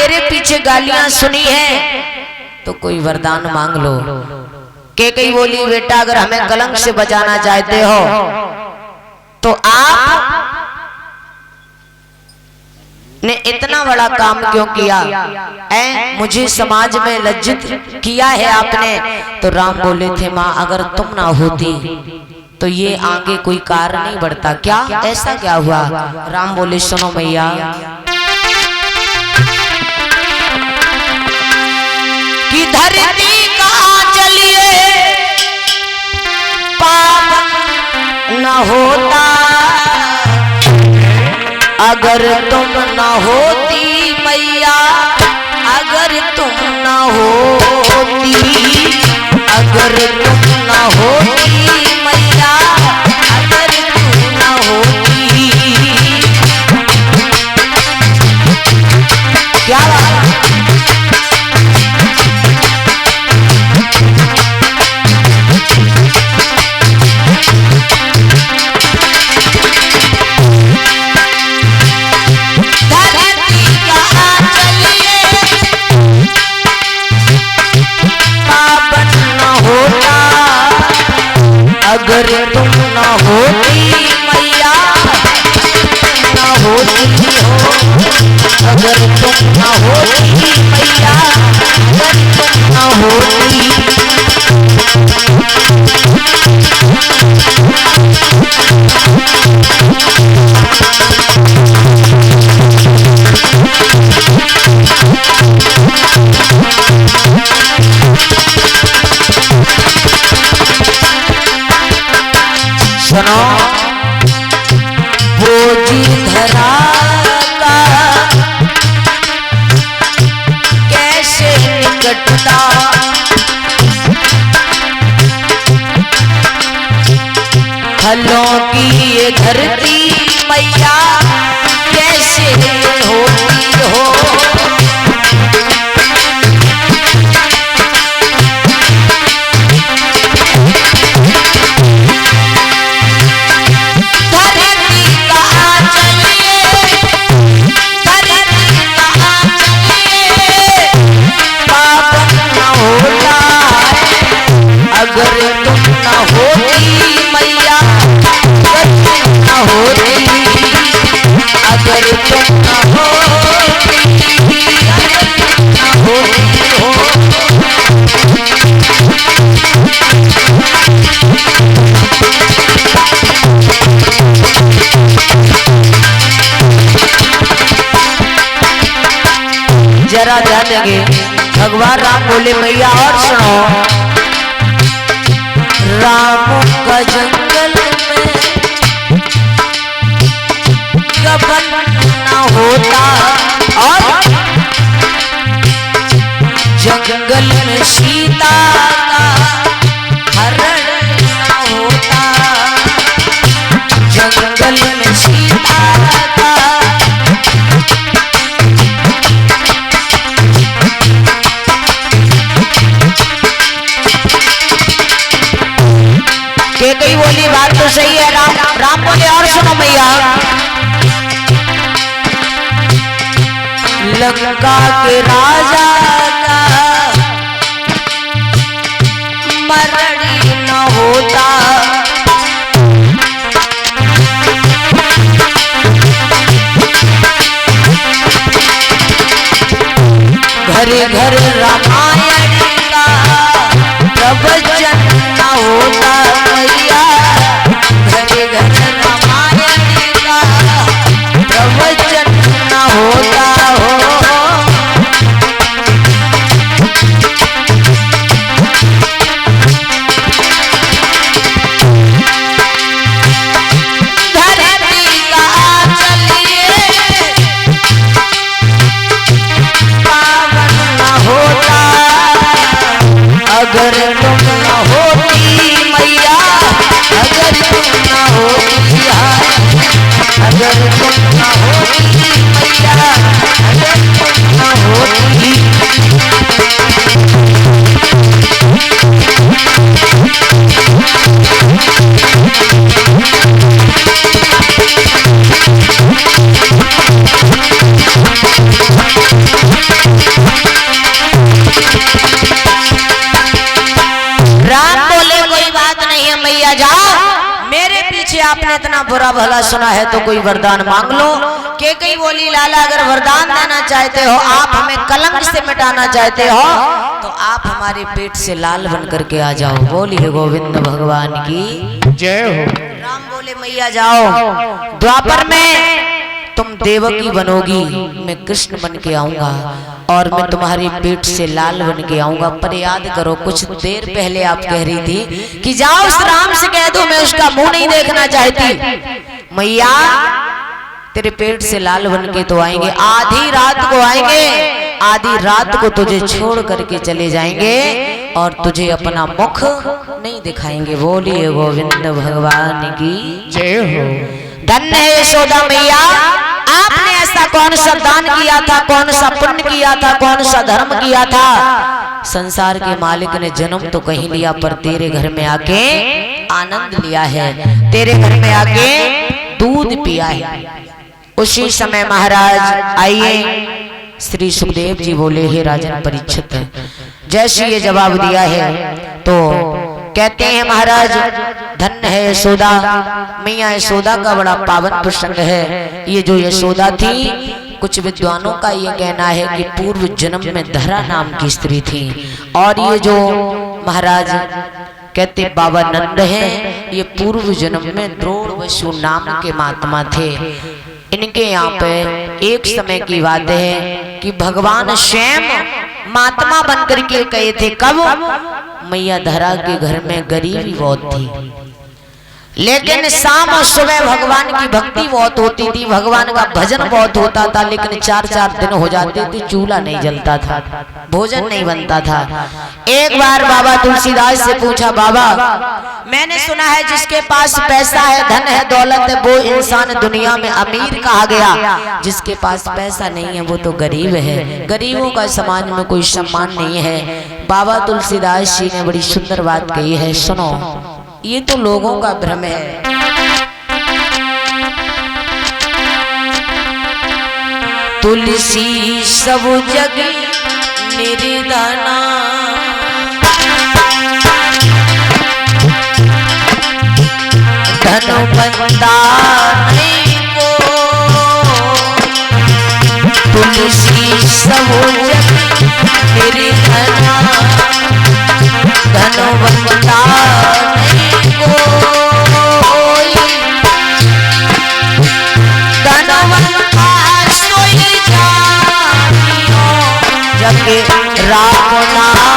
मेरे पीछे गालियां सुनी है तो कोई वरदान मांग लो। कैकेयी बोली बेटा अगर हमें कलंक से बचाना चाहते हो तो आप ने इतना बड़ा काम क्यों किया है, मुझे समाज में लज्जित किया है आपने। तो राम बोले थे माँ अगर तुम ना होती तो ये आगे कोई कार्य नहीं बढ़ता। क्या ऐसा क्या हुआ? राम बोले सुनो मैया, कि धरती कहाँ चलिए पावन न होता, अगर तुम न होती मैया, अगर तुम न होती, अगर तुम न होती मैया, अगर तुम न होती। क्या बात? अगर तुम न होती मैया, न होती हो, अगर तुम न होती मैया, अगर तुम न होती। सुनो बोझी धरा का कैसे निकटता, फलों की ये धरती मैया कैसे होती हो। अगर तुम न होती मैया, अगर तुम न होती, अगर तुम न होती, अगर तुम न होती हो। जरा जानेंगे भगवान राम बोले मैया और सुनो, राम का जंगल में गबन न होता, और जंगल में सीता का हरण न होता, जंगल में सीता का। कैकेयी बोली बात तो सही है। राम बोले और सुनो मैया, लंका के राजा का मरणी न होता, घरे घर रामायण का प्रवचन न होता मैया, घरे घर रामायण का प्रवचन न होता हो। धरती का चलिए पावन न होता, अगर तुम न होती मैया, अगर तुम न होती, अगर तुम न होती मैया, आपने इतना बुरा भला सुना है तो कोई वरदान मांग लो। के कई बोली लाला अगर वरदान देना चाहते हो, आप हमें कलंक से मिटाना चाहते हो तो आप हमारे पेट से लाल बन करके आ जाओ। बोलिए गोविंद भगवान की जय हो। राम बोले मैया जाओ, द्वापर में तुम देवकी बनोगी, मैं कृष्ण बन के आऊंगा और मैं तुम्हारे पेट से लाल बन के आऊंगा। पर याद करो कुछ देर पहले आप कह रही थी कि जाओ उस राम से कह दो मैं उसका मुंह नहीं देखना चाहती। मैया तेरे पेट से लाल बन के तो आएंगे, आधी रात को आएंगे, आधी रात को तुझे छोड़ करके चले जाएंगे और तुझे अपना मुख नहीं दिखाएंगे। बोलिए गोविंद भगवान की जय हो। धन्य है यशोदा मैया, आपने ऐसा कौन सा दान किया था, कौन सा पुण्य किया था, कौन सा धर्म किया था। संसार के मालिक ने जन्म तो कहीं लिया पर तेरे घर में आके आनंद लिया है, तेरे घर में आके दूध पिया है। उसी समय महाराज आइए, श्री सुखदेव जी बोले हे राजन परीक्षित, जैसे ये जवाब दिया है तो कहते हैं महाराज धन्य है यशोदा मैया। यशोदा का बड़ा पावन प्रसंग है। ये जो यशोदा थी, कुछ विद्वानों का ये कहना है कि पूर्व जन्म में धरा नाम की स्त्री थी और ये जो महाराज कहते बाबा नंद हैं, ये पूर्व जन्म में द्रोण वसु नाम के महात्मा थे। इनके यहाँ पे एक समय की बात है कि भगवान स्वयं महात्मा बनकर के कहे थे। कब? मैया धरा के घर में गरीबी बहुत थी, लेकिन शाम और सुबह भगवान की भक्ति बहुत होती थी, भगवान का भजन बहुत होता था, लेकिन 4-4 दिन हो जाते थे चूल्हा नहीं जलता था, भोजन नहीं बनता था। एक बार बाबा तुलसीदास से पूछा, बाबा मैंने सुना है जिसके पास पैसा है, धन है, दौलत है, वो इंसान दुनिया में अमीर कहा गया, जिसके पास पैसा नहीं है वो तो गरीब है, गरीबों का समाज में कोई सम्मान नहीं है। बाबा तुलसीदास जी ने बड़ी सुंदर बात कही है, सुनो। ये तो लोगों का भ्रम है। तुलसी सब जग निर्धना, धनवंता नहीं को। तुलसी सब जग निर्धना, धनवंता नहीं कोई। धनवंता सोई जानियो, जग राम नाम